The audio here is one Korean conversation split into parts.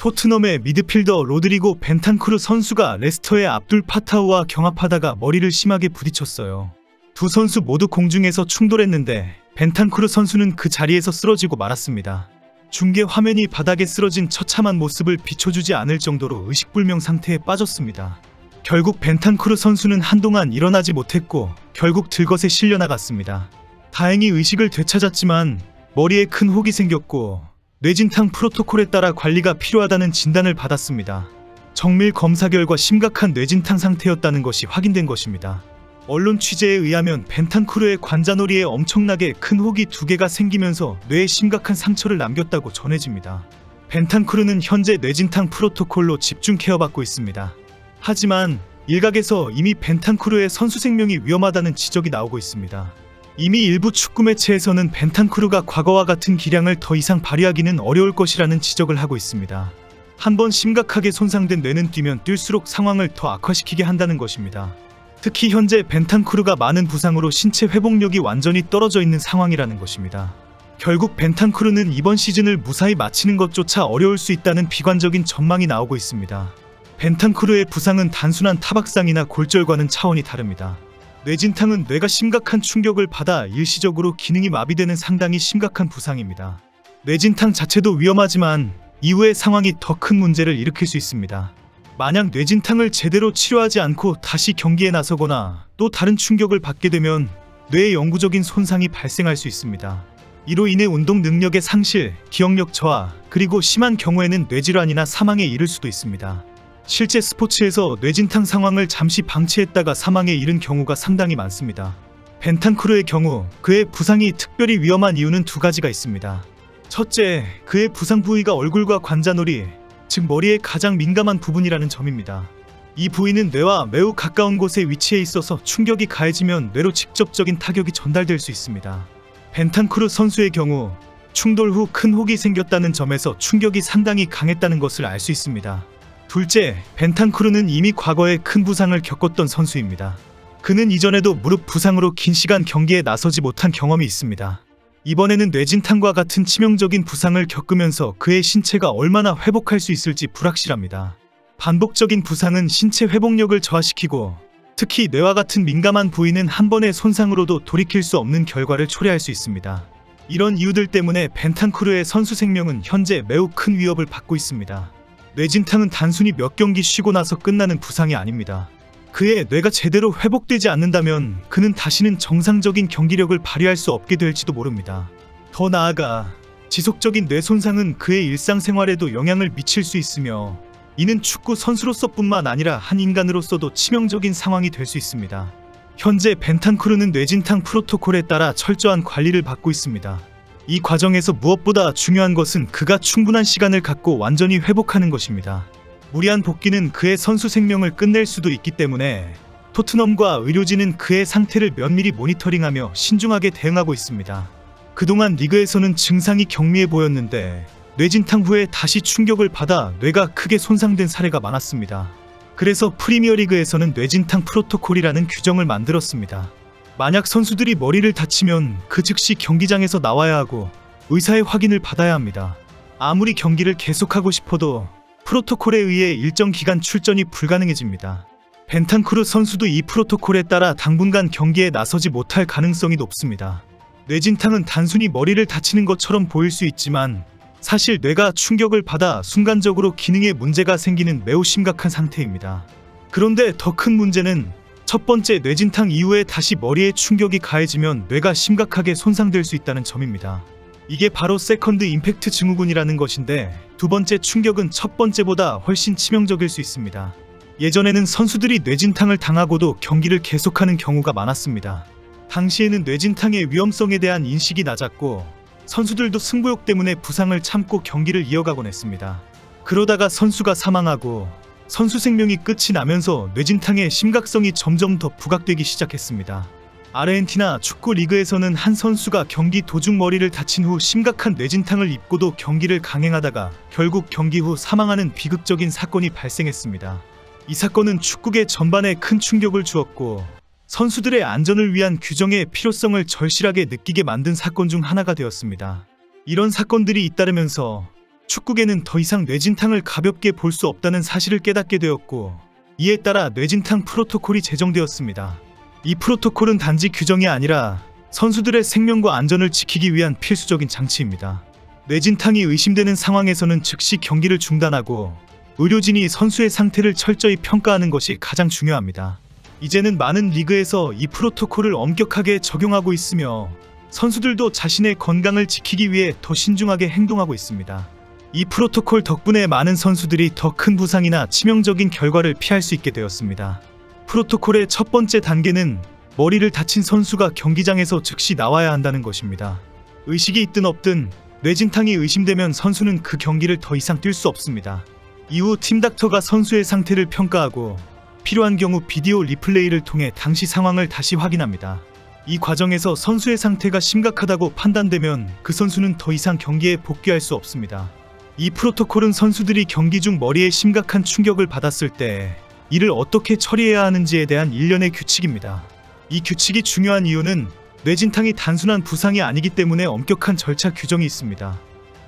토트넘의 미드필더 로드리고 벤탄쿠르 선수가 레스터의 압둘 파타우와 경합하다가 머리를 심하게 부딪혔어요. 두 선수 모두 공중에서 충돌했는데 벤탄쿠르 선수는 그 자리에서 쓰러지고 말았습니다. 중계 화면이 바닥에 쓰러진 처참한 모습을 비춰주지 않을 정도로 의식불명 상태에 빠졌습니다. 결국 벤탄쿠르 선수는 한동안 일어나지 못했고 결국 들것에 실려나갔습니다. 다행히 의식을 되찾았지만 머리에 큰 혹이 생겼고 뇌진탕 프로토콜에 따라 관리가 필요하다는 진단을 받았습니다. 정밀 검사 결과 심각한 뇌진탕 상태였다는 것이 확인된 것입니다. 언론 취재에 의하면 벤탄쿠르의 관자놀이에 엄청나게 큰 혹이 2개가 생기면서 뇌에 심각한 상처를 남겼다고 전해집니다. 벤탄쿠르는 현재 뇌진탕 프로토콜로 집중 케어받고 있습니다. 하지만 일각에서 이미 벤탄쿠르의 선수 생명이 위험하다는 지적이 나오고 있습니다. 이미 일부 축구 매체에서는 벤탄쿠르가 과거와 같은 기량을 더 이상 발휘하기는 어려울 것이라는 지적을 하고 있습니다. 한번 심각하게 손상된 뇌는 뛰면 뛸수록 상황을 더 악화시키게 한다는 것입니다. 특히 현재 벤탄쿠르가 많은 부상으로 신체 회복력이 완전히 떨어져 있는 상황이라는 것입니다. 결국 벤탄쿠르는 이번 시즌을 무사히 마치는 것조차 어려울 수 있다는 비관적인 전망이 나오고 있습니다. 벤탄쿠르의 부상은 단순한 타박상이나 골절과는 차원이 다릅니다. 뇌진탕은 뇌가 심각한 충격을 받아 일시적으로 기능이 마비되는 상당히 심각한 부상입니다. 뇌진탕 자체도 위험하지만 이후의 상황이 더 큰 문제를 일으킬 수 있습니다. 만약 뇌진탕을 제대로 치료하지 않고 다시 경기에 나서거나 또 다른 충격을 받게 되면 뇌에 영구적인 손상이 발생할 수 있습니다. 이로 인해 운동 능력의 상실, 기억력 저하, 그리고 심한 경우에는 뇌질환이나 사망에 이를 수도 있습니다. 실제 스포츠에서 뇌진탕 상황을 잠시 방치했다가 사망에 이른 경우가 상당히 많습니다. 벤탄쿠르의 경우 그의 부상이 특별히 위험한 이유는 2가지가 있습니다. 첫째, 그의 부상 부위가 얼굴과 관자놀이, 즉 머리의 가장 민감한 부분이라는 점입니다. 이 부위는 뇌와 매우 가까운 곳에 위치해 있어서 충격이 가해지면 뇌로 직접적인 타격이 전달될 수 있습니다. 벤탄쿠르 선수의 경우 충돌 후 큰 혹이 생겼다는 점에서 충격이 상당히 강했다는 것을 알 수 있습니다. 둘째, 벤탄쿠르는 이미 과거에 큰 부상을 겪었던 선수입니다. 그는 이전에도 무릎 부상으로 긴 시간 경기에 나서지 못한 경험이 있습니다. 이번에는 뇌진탕과 같은 치명적인 부상을 겪으면서 그의 신체가 얼마나 회복할 수 있을지 불확실합니다. 반복적인 부상은 신체 회복력을 저하시키고 특히 뇌와 같은 민감한 부위는 한 번의 손상으로도 돌이킬 수 없는 결과를 초래할 수 있습니다. 이런 이유들 때문에 벤탄쿠르의 선수 생명은 현재 매우 큰 위협을 받고 있습니다. 뇌진탕은 단순히 몇 경기 쉬고 나서 끝나는 부상이 아닙니다. 그의 뇌가 제대로 회복되지 않는다면 그는 다시는 정상적인 경기력을 발휘할 수 없게 될지도 모릅니다. 더 나아가 지속적인 뇌 손상은 그의 일상생활에도 영향을 미칠 수 있으며 이는 축구 선수로서뿐만 아니라 한 인간으로서도 치명적인 상황이 될 수 있습니다. 현재 벤탄쿠르는 뇌진탕 프로토콜에 따라 철저한 관리를 받고 있습니다. 이 과정에서 무엇보다 중요한 것은 그가 충분한 시간을 갖고 완전히 회복하는 것입니다. 무리한 복귀는 그의 선수 생명을 끝낼 수도 있기 때문에 토트넘과 의료진은 그의 상태를 면밀히 모니터링하며 신중하게 대응하고 있습니다. 그동안 리그에서는 증상이 경미해 보였는데 뇌진탕 후에 다시 충격을 받아 뇌가 크게 손상된 사례가 많았습니다. 그래서 프리미어리그에서는 뇌진탕 프로토콜이라는 규정을 만들었습니다. 만약 선수들이 머리를 다치면 그 즉시 경기장에서 나와야 하고 의사의 확인을 받아야 합니다. 아무리 경기를 계속하고 싶어도 프로토콜에 의해 일정 기간 출전이 불가능해집니다. 벤탄쿠르 선수도 이 프로토콜에 따라 당분간 경기에 나서지 못할 가능성이 높습니다. 뇌진탕은 단순히 머리를 다치는 것처럼 보일 수 있지만 사실 뇌가 충격을 받아 순간적으로 기능에 문제가 생기는 매우 심각한 상태입니다. 그런데 더 큰 문제는 첫 번째 뇌진탕 이후에 다시 머리에 충격이 가해지면 뇌가 심각하게 손상될 수 있다는 점입니다. 이게 바로 세컨드 임팩트 증후군이라는 것인데 두 번째 충격은 첫 번째보다 훨씬 치명적일 수 있습니다. 예전에는 선수들이 뇌진탕을 당하고도 경기를 계속하는 경우가 많았습니다. 당시에는 뇌진탕의 위험성에 대한 인식이 낮았고 선수들도 승부욕 때문에 부상을 참고 경기를 이어가곤 했습니다. 그러다가 선수가 사망하고 선수 생명이 끝이 나면서 뇌진탕의 심각성이 점점 더 부각되기 시작했습니다. 아르헨티나 축구 리그에서는 한 선수가 경기 도중 머리를 다친 후 심각한 뇌진탕을 입고도 경기를 강행하다가 결국 경기 후 사망하는 비극적인 사건이 발생했습니다. 이 사건은 축구계 전반에 큰 충격을 주었고 선수들의 안전을 위한 규정의 필요성을 절실하게 느끼게 만든 사건 중 하나가 되었습니다. 이런 사건들이 잇따르면서 축구계는 더 이상 뇌진탕을 가볍게 볼 수 없다는 사실을 깨닫게 되었고, 이에 따라 뇌진탕 프로토콜이 제정되었습니다. 이 프로토콜은 단지 규정이 아니라 선수들의 생명과 안전을 지키기 위한 필수적인 장치입니다. 뇌진탕이 의심되는 상황에서는 즉시 경기를 중단하고 의료진이 선수의 상태를 철저히 평가하는 것이 가장 중요합니다. 이제는 많은 리그에서 이 프로토콜을 엄격하게 적용하고 있으며 선수들도 자신의 건강을 지키기 위해 더 신중하게 행동하고 있습니다. 이 프로토콜 덕분에 많은 선수들이 더 큰 부상이나 치명적인 결과를 피할 수 있게 되었습니다. 프로토콜의 첫 번째 단계는 머리를 다친 선수가 경기장에서 즉시 나와야 한다는 것입니다. 의식이 있든 없든 뇌진탕이 의심되면 선수는 그 경기를 더 이상 뛸 수 없습니다. 이후 팀닥터가 선수의 상태를 평가하고 필요한 경우 비디오 리플레이를 통해 당시 상황을 다시 확인합니다. 이 과정에서 선수의 상태가 심각하다고 판단되면 그 선수는 더 이상 경기에 복귀할 수 없습니다. 이 프로토콜은 선수들이 경기 중 머리에 심각한 충격을 받았을 때 이를 어떻게 처리해야 하는지에 대한 일련의 규칙입니다. 이 규칙이 중요한 이유는 뇌진탕이 단순한 부상이 아니기 때문에 엄격한 절차 규정이 있습니다.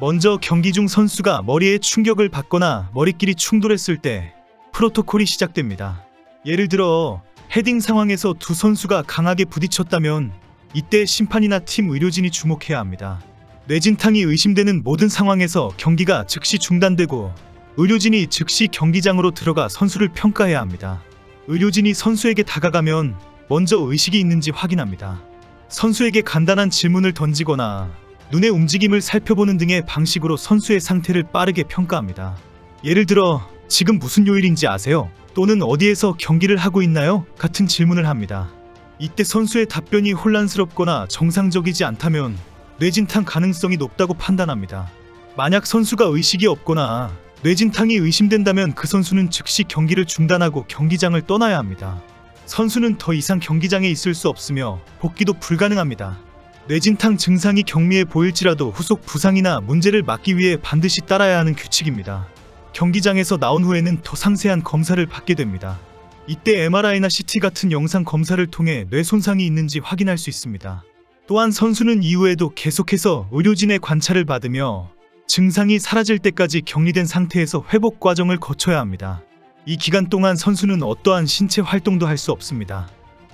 먼저 경기 중 선수가 머리에 충격을 받거나 머리끼리 충돌했을 때 프로토콜이 시작됩니다. 예를 들어 헤딩 상황에서 두 선수가 강하게 부딪혔다면 이때 심판이나 팀 의료진이 주목해야 합니다. 뇌진탕이 의심되는 모든 상황에서 경기가 즉시 중단되고 의료진이 즉시 경기장으로 들어가 선수를 평가해야 합니다. 의료진이 선수에게 다가가면 먼저 의식이 있는지 확인합니다. 선수에게 간단한 질문을 던지거나 눈의 움직임을 살펴보는 등의 방식으로 선수의 상태를 빠르게 평가합니다. 예를 들어 지금 무슨 요일인지 아세요? 또는 어디에서 경기를 하고 있나요? 같은 질문을 합니다. 이때 선수의 답변이 혼란스럽거나 정상적이지 않다면 뇌진탕 가능성이 높다고 판단합니다. 만약 선수가 의식이 없거나 뇌진탕이 의심된다면 그 선수는 즉시 경기를 중단하고 경기장을 떠나야 합니다. 선수는 더 이상 경기장에 있을 수 없으며 복귀도 불가능합니다. 뇌진탕 증상이 경미해 보일지라도 후속 부상이나 문제를 막기 위해 반드시 따라야 하는 규칙입니다. 경기장에서 나온 후에는 더 상세한 검사를 받게 됩니다. 이때 MRI나 CT 같은 영상 검사를 통해 뇌 손상이 있는지 확인할 수 있습니다. 또한 선수는 이후에도 계속해서 의료진의 관찰을 받으며 증상이 사라질 때까지 격리된 상태에서 회복 과정을 거쳐야 합니다. 이 기간 동안 선수는 어떠한 신체 활동도 할 수 없습니다.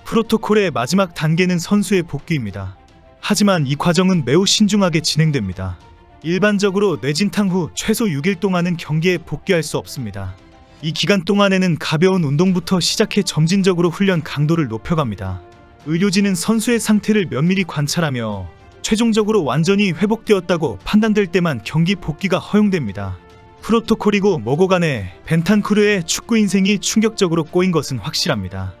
프로토콜의 마지막 단계는 선수의 복귀입니다. 하지만 이 과정은 매우 신중하게 진행됩니다. 일반적으로 뇌진탕 후 최소 6일 동안은 경기에 복귀할 수 없습니다. 이 기간 동안에는 가벼운 운동부터 시작해 점진적으로 훈련 강도를 높여갑니다. 의료진은 선수의 상태를 면밀히 관찰하며 최종적으로 완전히 회복되었다고 판단될 때만 경기 복귀가 허용됩니다. 프로토콜이고 뭐고 간에 벤탄쿠르의 축구 인생이 충격적으로 꼬인 것은 확실합니다.